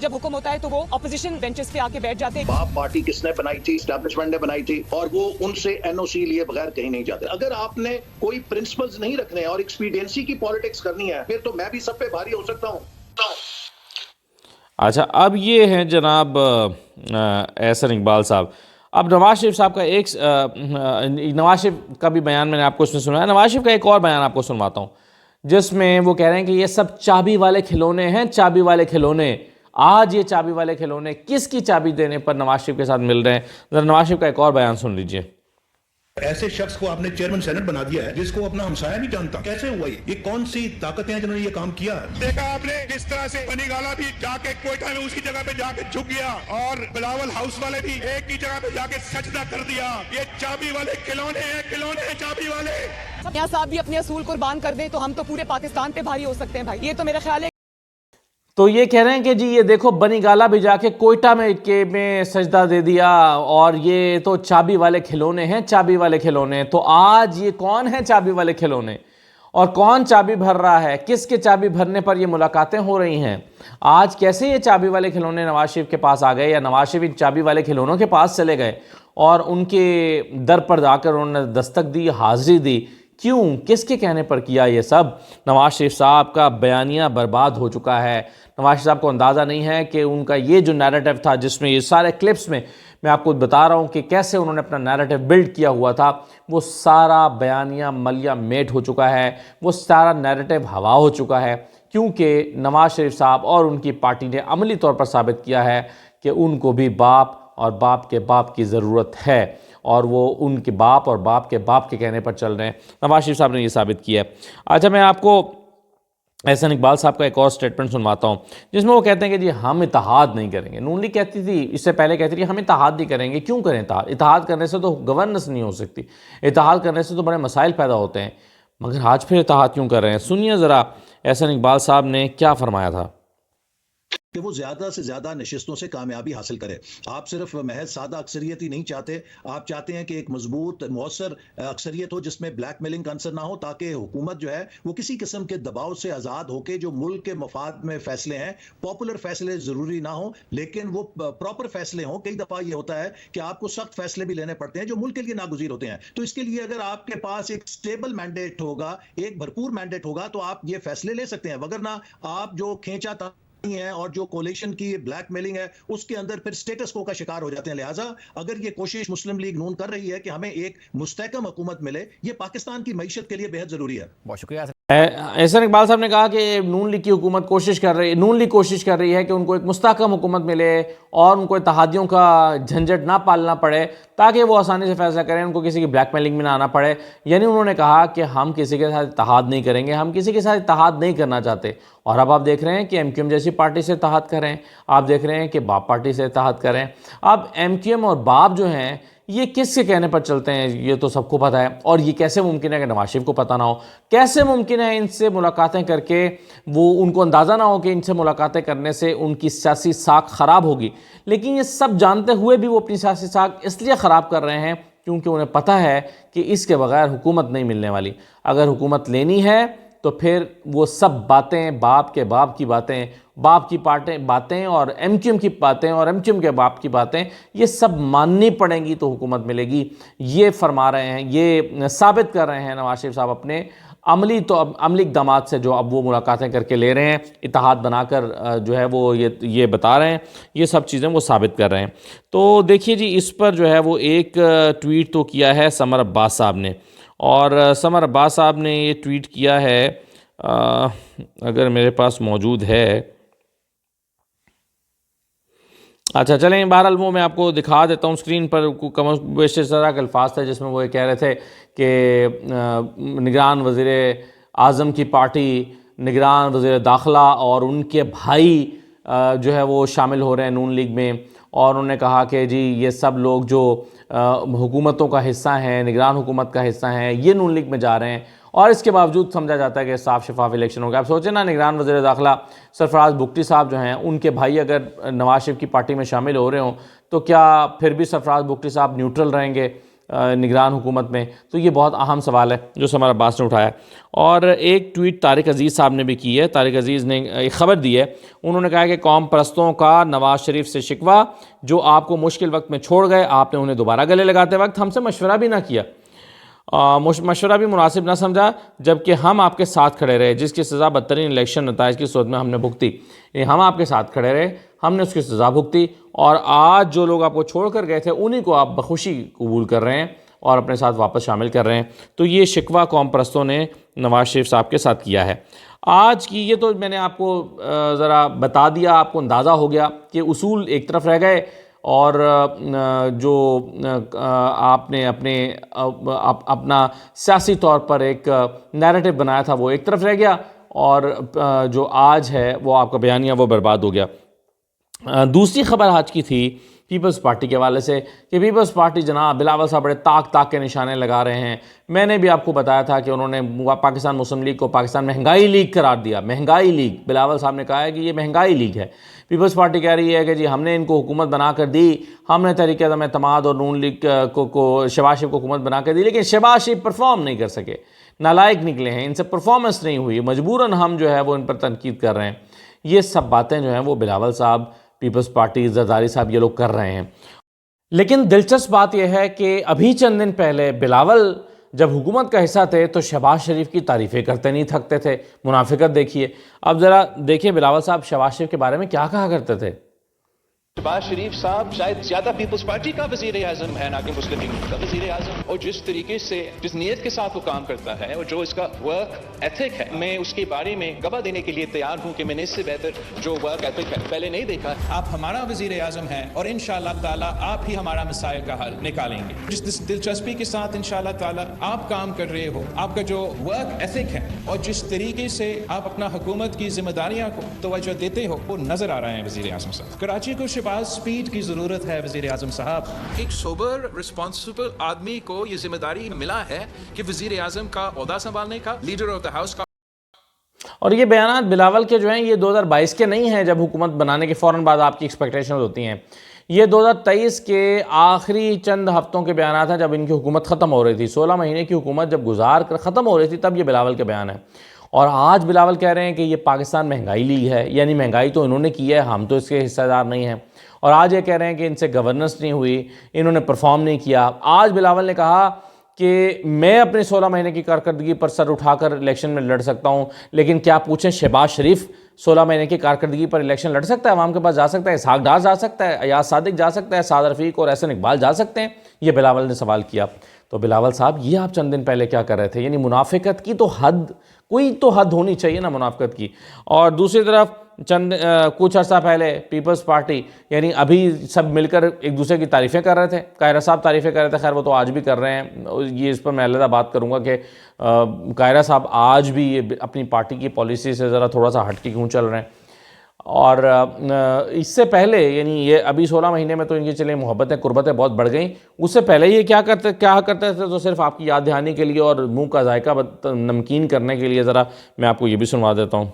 جب حکم ہوتا ہے تو وہ اپوزیشن بینچز پہ آ کے بیٹھ جاتے ہیں. باپ پارٹی کس نے بنائی تھی؟ اسٹیبلشمنٹ نے بنائی تھی, اور وہ ان سے این او سی لیے بغیر کہیں نہیں جاتے. اگر آپ نے کوئی پرنسپلز نہیں رکھنے اور ایکسپیڈینسی کی پالیٹکس کرنی ہے, پھر تو میں بھی سب پہ بھاری ہو سکتا ہوں. اچھا، اب یہ ہیں جناب احسن اقبال صاحب. اب نواز شریف صاحب کا نواز شریف کا بھی بیان میں نے آپ کو اس میں سنا ہے. نواز شریف کا ایک اور بیان آپ کو سنواتا ہوں جس میں وہ کہہ رہے ہیں کہ یہ سب چابی والے کھلونے ہیں, چابی والے کھلونے. آج یہ چابی والے کھلونے کس کی چابی دینے پر نواز شریف کے ساتھ مل رہے ہیں؟ ذرا نواز شریف کا ایک اور بیان سن لیجئے. ایسے شخص کو آپ نے چیئرمین سینٹ بنا دیا ہے جس کو اپنا ہمسایہ نہیں جانتا. کیسے ہوا یہ کون سی طاقتیں ہیں جنہوں نے یہ کام کیا ہے؟ دیکھا آپ نے کس طرح سے بنی گالا بھی جا کے کوئٹہ میں اسی جگہ پہ جا کے جھک گیا, اور بلاول ہاؤس والے بھی ایک ہی جگہ پہ جا کے سجدہ کر دیا. یہ چابی والے کھلونے ہیں, کھلونے ہیں چابی والے. یہاں صاحب بھی اپنے اصول قربان کر دیں تو ہم تو پورے پاکستان پہ بھاری ہو سکتے ہیں بھائی. یہ تو میرا خیال ہے. تو یہ کہہ رہے ہیں کہ جی یہ دیکھو بنی گالا بھی جا کے کوئٹہ میں سجدہ دے دیا, اور یہ تو چابی والے کھلونے ہیں, چابی والے کھلونے. تو آج یہ کون ہیں چابی والے کھلونے, اور کون چابی بھر رہا ہے؟ کس کے چابی بھرنے پر یہ ملاقاتیں ہو رہی ہیں؟ آج کیسے یہ چابی والے کھلونے نواز شریف کے پاس آ گئے, یا نواز شریف ان چابی والے کھلونوں کے پاس چلے گئے اور ان کے در پر جا کر انہوں نے دستک دی, حاضری دی؟ کیوں, کس کے کہنے پر کیا یہ سب؟ نواز شریف صاحب کا بیانیہ برباد ہو چکا ہے. نواز شریف صاحب کو اندازہ نہیں ہے کہ ان کا یہ جو نیریٹو تھا, جس میں یہ سارے کلپس میں آپ کو بتا رہا ہوں کہ کیسے انہوں نے اپنا نیریٹو بلڈ کیا ہوا تھا, وہ سارا بیانیہ ملیہ میٹ ہو چکا ہے, وہ سارا نیریٹو ہوا ہو چکا ہے. کیونکہ نواز شریف صاحب اور ان کی پارٹی نے عملی طور پر ثابت کیا ہے کہ ان کو بھی باپ اور باپ کے باپ کی ضرورت ہے, اور وہ ان کے باپ اور باپ کے کہنے پر چل رہے ہیں. نواز شریف صاحب نے یہ ثابت کیا ہے. اچھا، میں آپ کو احسن اقبال صاحب کا ایک اور سٹیٹمنٹ سنواتا ہوں جس میں وہ کہتے ہیں کہ جی ہم اتحاد نہیں کریں گے. نون لیگ کہتی تھی, اس سے پہلے کہتی تھی ہم اتحاد نہیں کریں گے. کیوں کریں اتحاد؟ اتحاد کرنے سے تو گورننس نہیں ہو سکتی, اتحاد کرنے سے تو بڑے مسائل پیدا ہوتے ہیں. مگر آج پھر اتحاد کیوں کر رہے ہیں؟ سنیے ذرا احسن اقبال صاحب نے کیا فرمایا تھا. کہ وہ زیادہ سے زیادہ نشستوں سے کامیابی حاصل کرے. آپ صرف محض سادہ اکثریت ہی نہیں چاہتے, آپ چاہتے ہیں کہ ایک مضبوط مؤثر اکثریت ہو جس میں بلیک میلنگ کا عنصر نہ ہو, تاکہ حکومت جو ہے وہ کسی قسم کے دباؤ سے آزاد ہو کے جو ملک کے مفاد میں فیصلے ہیں, پاپولر فیصلے ضروری نہ ہوں لیکن وہ پراپر فیصلے ہوں. کئی دفعہ یہ ہوتا ہے کہ آپ کو سخت فیصلے بھی لینے پڑتے ہیں جو ملک کے لیے ناگزیر ہوتے ہیں. تو اس کے لیے اگر آپ کے پاس ایک سٹیبل مینڈیٹ ہوگا, ایک بھرپور مینڈیٹ ہوگا, تو آپ یہ فیصلے لے سکتے ہیں. وگرنہ آپ جو کھینچا ہے اور جو کولیشن کی بلیک میلنگ ہے اس کے اندر پھر سٹیٹس کو کا شکار ہو جاتے ہیں. لہٰذا اگر یہ کوشش مسلم لیگ نون کر رہی ہے کہ ہمیں ایک مستحکم حکومت ملے, یہ پاکستان کی معیشت کے لیے بہت ضروری ہے. بہت شکریہ. احسن اقبال صاحب نے کہا کہ نون لیگ کی حکومت نون لیگ کوشش کر رہی ہے کہ ان کو ایک مستحکم حکومت ملے اور ان کو اتحادیوں کا جھنجٹ نہ پالنا پڑے تاکہ وہ آسانی سے فیصلہ کریں, ان کو کسی کی بلیک میلنگ میں نہ آنا پڑے. یعنی انہوں نے کہا کہ ہم کسی کے ساتھ اتحاد نہیں کریں گے, ہم کسی کے ساتھ اتحاد نہیں کرنا چاہتے. اور اب آپ دیکھ رہے ہیں کہ ایم کیو ایم جیسی پارٹی سے اتحاد کریں, آپ دیکھ رہے ہیں کہ باپ پارٹی سے اتحاد کریں. اب ایم کیو ایم اور باپ جو ہیں یہ کس کے کہنے پر چلتے ہیں یہ تو سب کو پتہ ہے. اور یہ کیسے ممکن ہے کہ نواز شریف کو پتہ نہ ہو؟ کیسے ممکن ہے ان سے ملاقاتیں کر کے ان کو اندازہ نہ ہو کہ ان سے ملاقاتیں کرنے سے ان کی سیاسی ساکھ خراب ہوگی؟ لیکن یہ سب جانتے ہوئے بھی وہ اپنی سیاسی ساکھ اس لیے خراب کر رہے ہیں کیونکہ انہیں پتہ ہے کہ اس کے بغیر حکومت نہیں ملنے والی. اگر حکومت لینی ہے تو پھر وہ سب باتیں, باپ کے باپ کی باتیں, باپ کی باتیں اور ایم کیو ایم کی باتیں اور ایم کیو ایم کے باپ کی باتیں, یہ سب ماننی پڑیں گی تو حکومت ملے گی. یہ فرما رہے ہیں, یہ ثابت کر رہے ہیں نواز شریف صاحب اپنے عملی اقدامات سے جو اب وہ ملاقاتیں کر کے لے رہے ہیں, اتحاد بنا کر جو ہے وہ یہ بتا رہے ہیں, یہ سب چیزیں وہ ثابت کر رہے ہیں. تو دیکھیے جی, اس پر جو ہے وہ ایک ٹویٹ تو کیا ہے سمر عباس صاحب نے, اور سمر عباس صاحب نے یہ ٹویٹ کیا ہے, اگر میرے پاس موجود ہے, اچھا چلیں بہرحال وہ میں آپ کو دکھا دیتا ہوں اسکرین پر. کم از بیش اس طرح کے الفاظ تھے جس میں وہ یہ کہہ رہے تھے کہ نگران وزیر اعظم کی پارٹی, نگران وزیر داخلہ اور ان کے بھائی جو ہے وہ شامل ہو رہے ہیں نون لیگ میں, اور انہوں نے کہا کہ جی یہ سب لوگ جو حکومتوں کا حصہ ہیں, نگران حکومت کا حصہ ہیں, یہ نون لیگ میں جا رہے ہیں, اور اس کے باوجود سمجھا جاتا ہے کہ صاف شفاف الیکشن ہوگا. آپ سوچیں نا, نگران وزیر داخلہ سرفراز بگٹی صاحب جو ہیں, ان کے بھائی اگر نواز شریف کی پارٹی میں شامل ہو رہے ہوں تو کیا پھر بھی سرفراز بگٹی صاحب نیوٹرل رہیں گے؟ نگران حکومت میں؟ تو یہ بہت اہم سوال ہے جو سمر عباس نے اٹھایا. اور ایک ٹویٹ طارق عزیز صاحب نے بھی کی ہے. طارق عزیز نے ایک خبر دی ہے. انہوں نے کہا کہ قوم پرستوں کا نواز شریف سے شکوہ، جو آپ کو مشکل وقت میں چھوڑ گئے، آپ نے انہیں دوبارہ گلے لگاتے وقت ہم سے مشورہ بھی نہ کیا، مشورہ بھی مناسب نہ سمجھا، جبکہ ہم آپ کے ساتھ کھڑے رہے، جس کی سزا بدترین الیکشن نتائج کی صورت میں ہم نے بھگتی. ہم آپ کے ساتھ کھڑے رہے، ہم نے اس کی سزا بھگتی، اور آج جو لوگ آپ کو چھوڑ کر گئے تھے انہی کو آپ بخوشی قبول کر رہے ہیں اور اپنے ساتھ واپس شامل کر رہے ہیں. تو یہ شکوہ قوم پرستوں نے نواز شریف صاحب کے ساتھ کیا ہے. آج کی یہ تو میں نے آپ کو ذرا بتا دیا، آپ کو اندازہ ہو گیا کہ اصول ایک طرف رہ گئے، اور جو آپ نے اپنا سیاسی طور پر ایک نیریٹو بنایا تھا وہ ایک طرف رہ گیا، اور جو آج ہے وہ آپ کا بیانیہ وہ برباد ہو گیا. دوسری خبر آج کی تھی پیپلز پارٹی کے حوالے سے کہ پیپلز پارٹی جناب بلاول صاحب بڑے طاق کے نشانے لگا رہے ہیں. میں نے بھی آپ کو بتایا تھا کہ انہوں نے پاکستان مسلم لیگ کو پاکستان مہنگائی لیگ قرار دیا. مہنگائی لیگ، بلاول صاحب نے کہا ہے کہ یہ مہنگائی لیگ ہے. پیپلز پارٹی کہہ رہی ہے کہ جی ہم نے ان کو حکومت بنا کر دی، ہم نے تحریک عدم اعتماد اور نون لیگ کو شہباز شریف کو حکومت بنا کر دی، لیکن شہباز شریف پرفارم نہیں کر سکے، نالائق نکلے ہیں، ان سے پرفارمنس نہیں ہوئی، مجبوراً ہم جو ہے وہ ان پر تنقید کر رہے ہیں. یہ سب باتیں جو ہیں وہ بلاول صاحب، پیپلز پارٹی، زرداری صاحب یہ لوگ کر رہے ہیں. لیکن دلچسپ بات یہ ہے کہ ابھی چند دن پہلے بلاول جب حکومت کا حصہ تھے تو شہباز شریف کی تعریفیں کرتے نہیں تھکتے تھے. منافقت دیکھیے. اب ذرا دیکھیں بلاول صاحب شہباز شریف کے بارے میں کیا کہا کرتے تھے. شہباز شریف صاحب شاید زیادہ پیپلز پارٹی کا وزیر اعظم ہے نہ کہ مسلم لیگ کا وزیر اعظم، اور جس طریقے سے جس نیت کے ساتھ وہ کام کرتا ہے اور جو اس کا ورک ایتھک ہے، میں اس کے بارے میں گواہ دینے کے لیے تیار ہوں کہ میں نے اس سے بہتر جو ورک ایتھک ہے پہلے نہیں دیکھا. آپ ہمارا وزیر اعظم ہیں اور انشاءاللہ تعالیٰ آپ ہی ہمارا مسائل کا حل نکالیں گے. جس دلچسپی کے ساتھ انشاءاللہ تعالیٰ آپ کام کر رہے ہو، آپ کا جو ورک ایتھک ہے اور جس طریقے سے آپ اپنا حکومت کی ذمہ داریاں کو توجہ دیتے ہو، وہ نظر آ رہے ہیں وزیر اعظم صاحب. کراچی کو شہباز سپیڈ کی ضرورت ہے وزیر اعظم صاحب. ایک سوبر رسپانسبل آدمی کو یہ ذمہ داری ملا ہے کہ وزیر اعظم کا عہدہ سنبھالنے کا، لیڈر آف دا ہاؤس کا. اور یہ بیانات بلاول کے جو ہیں یہ 2022 کے نہیں ہیں جب حکومت بنانے کے فوراً بعد آپ کی ایکسپیکٹیشنز ہوتی ہیں. یہ 2023 کے آخری چند ہفتوں کے بیانات ہیں جب ان کی حکومت ختم ہو رہی تھی. 16 مہینے کی حکومت جب گزار کر ختم ہو رہی تھی تب یہ بلاول کے بیان ہے. اور آج بلاول کہہ رہے ہیں کہ یہ پاکستان مہنگائی لیگ ہے، یعنی مہنگائی تو انہوں نے کی ہے، ہم تو اس کے حصہ دار نہیں ہیں. اور آج یہ کہہ رہے ہیں کہ ان سے گورننس نہیں ہوئی، انہوں نے پرفارم نہیں کیا. آج بلاول نے کہا کہ میں اپنے 16 مہینے کی کارکردگی پر سر اٹھا کر الیکشن میں لڑ سکتا ہوں، لیکن کیا پوچھیں شہباز شریف 16 مہینے کی کارکردگی پر الیکشن لڑ سکتا ہے؟ عوام کے پاس جا سکتا ہے؟ اسحاق ڈار جا سکتا ہے؟ ایاز صادق جا سکتا ہے؟ سعد رفیق اور احسن اقبال جا سکتے ہیں؟ یہ بلاول نے سوال کیا. تو بلاول صاحب یہ آپ چند دن پہلے کیا کر رہے تھے؟ یعنی منافقت کی تو حد، کوئی تو حد ہونی چاہیے نا منافقت کی. اور دوسری طرف کچھ عرصہ پہلے پیپلز پارٹی، یعنی ابھی سب مل کر ایک دوسرے کی تعریفیں کر رہے تھے. قاہرہ صاحب تعریفیں کر رہے تھے، خیر وہ تو آج بھی کر رہے ہیں. یہ اس پر میں علیحدہ بات کروں گا کہ قاہرہ صاحب آج بھی یہ اپنی پارٹی کی پالیسی سے ذرا تھوڑا سا ہٹ کے کیوں چل رہے ہیں. اور اس سے پہلے یعنی یہ ابھی 16 مہینے میں تو ان کی چلیں محبتیں قربتیں بہت بڑھ گئیں. اس سے پہلے یہ کیا کرتے تھے تو صرف آپ کی یاد دہانی کے لیے اور منہ کا ذائقہ نمکین کرنے کے لیے ذرا میں آپ کو یہ بھی سنوا دیتا ہوں.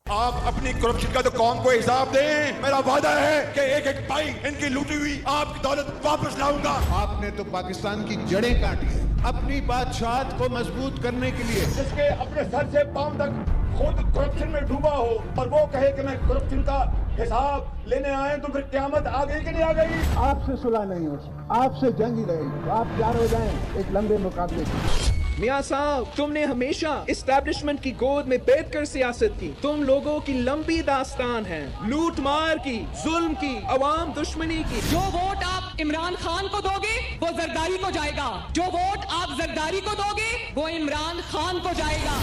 آپ اپنی کرپشن کا تو قوم کو حساب دیں. میرا وعدہ ہے کہ ایک ایک پائی ان کی لوٹی ہوئی آپ کی دولت واپس لاؤں گا. آپ نے تو پاکستان کی جڑیں کاٹی ہیں اپنی بادشاہت کو مضبوط کرنے کے لیے. جس کے اپنے سر سے پاؤں تک خود کرپشن میں ڈوبا ہو اور وہ کہے کہ میں کرپشن کا حساب لینے آئے تو پھر قیامت آ گئی کہ نہیں آ گئی؟ آپ سے صلح نہیں ہو سکتی، آپ سے جنگ ہی رہے گی. آپ تیار ہو جائیں ایک لمبے مقابلے کی. میاں صاحب تم نے ہمیشہ اسٹیبلشمنٹ کی گود میں بیٹھ کر سیاست کی. تم لوگوں کی لمبی داستان ہے، لوٹ مار کی، ظلم کی، عوام دشمنی کی. جو ووٹ آپ عمران خان کو دو گے وہ زرداری کو جائے گا، جو ووٹ آپ زرداری کو دو گے وہ عمران خان کو جائے گا.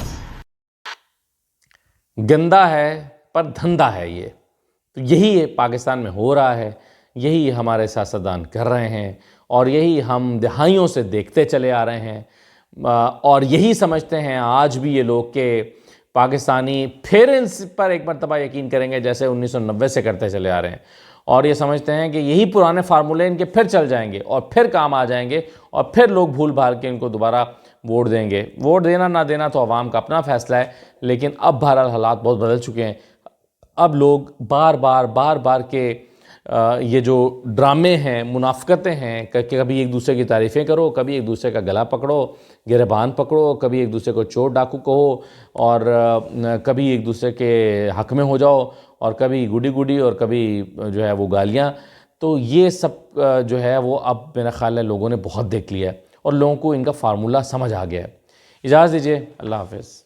گندا ہے پر دھندا ہے یہ. تو یہی پاکستان میں ہو رہا ہے، یہی ہمارے سیاستدان کر رہے ہیں اور یہی ہم دہائیوں سے دیکھتے چلے آ رہے ہیں. اور یہی سمجھتے ہیں آج بھی یہ لوگ کہ پاکستانی پھر ان پر ایک مرتبہ یقین کریں گے جیسے 1990 سے کرتے چلے آ رہے ہیں. اور یہ سمجھتے ہیں کہ یہی پرانے فارمولے ان کے پھر چل جائیں گے اور پھر کام آ جائیں گے اور پھر لوگ بھول بھال کے ان کو دوبارہ ووٹ دیں گے. ووٹ دینا نہ دینا تو عوام کا اپنا فیصلہ ہے، لیکن اب بہرحال حالات بہت بدل چکے ہیں. اب لوگ بار بار کے یہ جو ڈرامے ہیں، منافقتیں ہیں کہ کبھی ایک دوسرے کی تعریفیں کرو، کبھی ایک دوسرے کا گلا پکڑو، گریبان پکڑو، کبھی ایک دوسرے کو چور ڈاکو کہو، اور کبھی ایک دوسرے کے حق میں ہو جاؤ، اور کبھی گڈی گڈی، اور کبھی جو ہے وہ گالیاں. تو یہ سب جو ہے وہ اب میرا خیال ہے لوگوں نے بہت دیکھ لیا ہے، اور لوگوں کو ان کا فارمولہ سمجھ آ گیا ہے. اجازت دیجیے، اللہ حافظ.